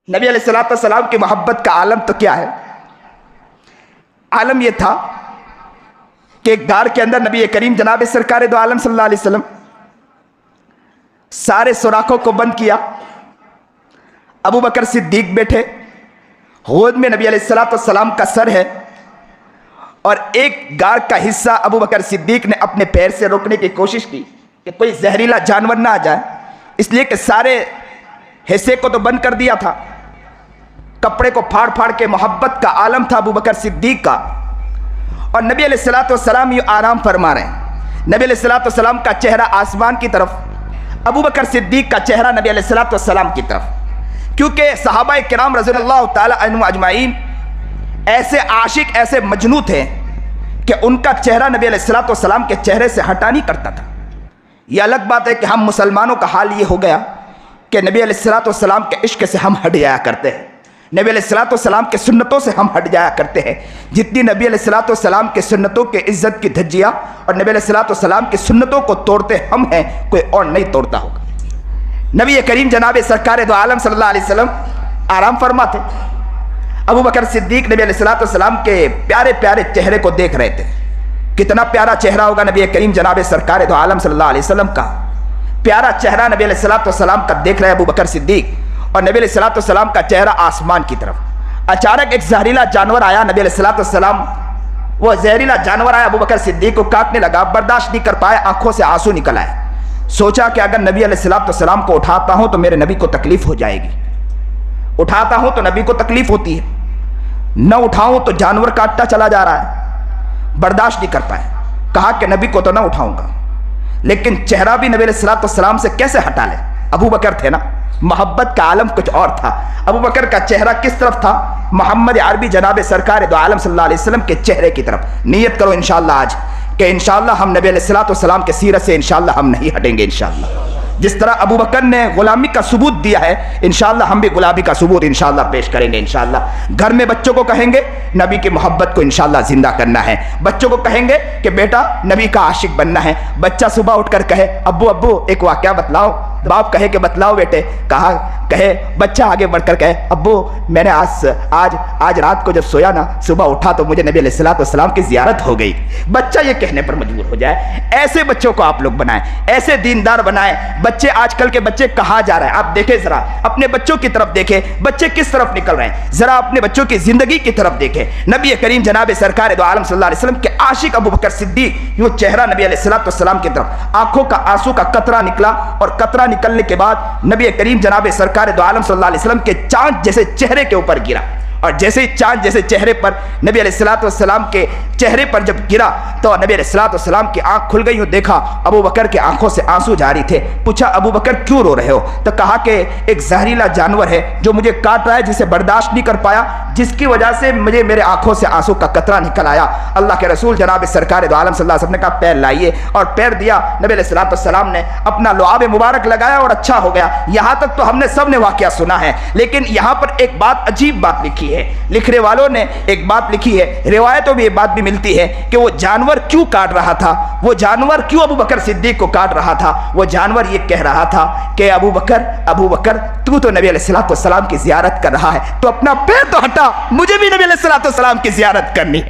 نبی علیہ الصلوۃ والسلام کی محبت کا عالم تو کیا ہے؟ عالم یہ تھا کہ ایک غار کے اندر نبی کریم جناب سرکار دو عالم صلی اللہ علیہ وسلم سارے سوراخوں کو بند کیا، ابو بکر صدیق بیٹھے، گود میں نبی علیہ الصلوۃ والسلام کا سر ہے، اور ایک غار کا حصہ ابو بکر صدیق نے اپنے پیر سے روکنے کی کوشش کی کہ کوئی زہریلا جانور نہ آ جائے، اس لیے کہ سارے حصے کو تو بند کر دیا تھا، کپڑے کو پھاڑ پھاڑ کے محبت کا عالم تھا ابو بکر صدیق کا، اور نبی علیہ الصلوۃ والسلام یہ آرام فرما رہے ہیں۔ نبی علیہ الصلوۃ والسلام کا چہرہ آسمان کی طرف، ابو بکر صدیق کا چہرہ نبی علیہ الصلوۃ والسلام کی طرف، کیونکہ صحابہ کرام رضی اللہ تعالی عنہم اجمعین ایسے عاشق، ایسے مجنوں تھے کہ ان کا چہرہ نبی علیہ الصلوۃ والسلام کے چہرے سے ہٹا نہیں کرتا تھا۔ یہ الگ بات ہے کہ ہم مسلمانوں کا حال یہ ہو گیا کہ نبی علیہ الصلوۃ والسلام کے عشق سے ہم ہٹ جایا کرتے ہیں، نبی علیہ الصلوۃ والسلام کے سنتوں سے ہم ہٹ جایا کرتے ہیں۔ جتنی نبی علیہ الصلوۃ والسلام کے سنتوں کے عزت کی دھجیاں اور نبی علیہ الصلوۃ والسلام کی سنتوں کو توڑتے ہم ہیں، کوئی اور نہیں توڑتا ہوگا۔ نبی کریم جناب سرکار دو عالم صلی اللہ علیہ وسلم آرام فرما تھے، ابو بکر صدیق نبی علیہ الصلوۃ والسلام کے پیارے پیارے چہرے کو دیکھ رہے تھے۔ کتنا پیارا چہرہ ہوگا نبی کریم جناب سرکار دو عالم صلی اللہ علیہ وسلم کا، پیارا چہرہ نبی علیہ الصلوۃ والسلام کا دیکھ رہے ابو بکر صدیق، اور نبی علیہ الصلوۃ والسلام کا چہرہ آسمان کی طرف۔ اچانک ایک زہریلا جانور آیا، نبی علیہ الصلوۃ والسلام وہ زہریلا جانور آیا، ابو بکر صدیق کو کاٹنے لگا، برداشت نہیں کر پائے، آنکھوں سے آنسو نکل آئے۔ سوچا کہ اگر نبی علیہ الصلوۃ والسلام کو اٹھاتا ہوں تو میرے نبی کو تکلیف ہو جائے گی، اٹھاتا ہوں تو نبی کو تکلیف ہوتی ہے، نہ اٹھاؤں تو جانور کاٹتا چلا جا رہا ہے، برداشت نہیں کر پائے، کہا کہ نبی کو تو نہ اٹھاؤں گا، لیکن چہرہ بھی نبی علیہ الصلوۃ والسلام سے کیسے ہٹا لے؟ ابو بکر تھے نا، محبت کا عالم کچھ اور تھا۔ ابو بکر کا چہرہ کس طرف تھا؟ محمد عربی جناب سرکار دو عالم صلی اللہ علیہ وسلم کے چہرے کی طرف۔ نیت کرو انشاءاللہ آج کہ انشاءاللہ ہم نبی علیہ الصلوۃ والسلام کے سیرت سے انشاءاللہ ہم نہیں ہٹیں گے انشاءاللہ۔ جس طرح ابو بکر نے غلامی کا ثبوت دیا ہے، انشاءاللہ ہم بھی غلامی کا ثبوت انشاءاللہ پیش کریں گے انشاءاللہ۔ گھر میں بچوں کو کہیں گے نبی کی محبت کو انشاءاللہ زندہ کرنا ہے، بچوں کو کہیں گے کہ بیٹا نبی کا عاشق بننا ہے۔ بچہ صبح اٹھ کر کہے ابو ابو ایک واقعہ بتلاؤ، باپ کہے کہ بتلاؤ بیٹے، کہے بچہ آگے بڑھ کر کہے ابو میں نے آج رات کو جب سویا نا، صبح اٹھا تو مجھے نبی علیہ الصلوۃ والسلام کی زیارت ہو گئی۔ بچہ یہ کہنے پر مجبور ہو جائے۔ ایسے بچوں کو آپ لوگ بنائیں، ایسے دیندار بنائیں۔ بچے آج کل کے بچے کہاں جا رہے ہیں؟ آپ دیکھیں ذرا اپنے بچوں کی طرف دیکھیں، بچے کس طرف نکل رہے ہیں، ذرا اپنے بچوں کی زندگی کی طرف دیکھیں۔ نبی کریم جناب سرکار دو عالم صلی اللہ علیہ وسلم کے عاشق ابو بکر صدیق، یوں چہرہ نبی علیہ الصلوۃ والسلام کی طرف، آنکھوں کا آنسو کا قطرہ نکلا، اور قطرہ نکلنے کے بعد نبی کریم جناب سرکار دو عالم صلی اللہ علیہ وسلم کے چاند جیسے چہرے کے اوپر گرا، اور جیسے ہی چاند جیسے چہرے پر نبی علیہ الصلوۃ والسلام کے چہرے پر جب گرا تو نبی علیہ الصلوۃ والسلام کی آنکھ کھل گئی، دیکھا ابو بکر کے آنکھوں سے آنسو جاری تھے۔ پوچھا ابو بکر کیوں رو رہے ہو؟ تو کہا کہ ایک زہریلا جانور ہے جو مجھے کاٹ رہا ہے، جسے برداشت نہیں کر پایا، جس کی وجہ سے مجھے میرے آنکھوں سے آنسو کا قطرہ نکل آیا۔ اللہ کے رسول جناب سرکار دو عالم صلی اللہ علیہ وسلم نے کہا پیر لائیے، اور پیر دیا، نبی علیہ الصلوۃ والسلام نے اپنا لعاب مبارک لگایا اور اچھا ہو گیا۔ یہاں تک تو ہم نے سب نے واقعہ سنا ہے، لیکن یہاں پر ایک بات عجیب بات لکھی ہے، لکھنے والوں نے ایک بات لکھی ہے، روایتوں میں یہ بات بھی ملتی ہے کہ وہ جانور کیوں کاٹ رہا تھا، وہ جانور کیوں ابو بکر صدیق کو کاٹ رہا تھا؟ وہ جانور یہ کہہ رہا تھا کہ ابو بکر تو نبی علیہ الصلوۃ والسلام کی زیارت کر رہا ہے، تو اپنا پیر تو ہٹا، مجھے بھی نبی علیہ الصلوۃ والسلام کی زیارت کرنی ہے۔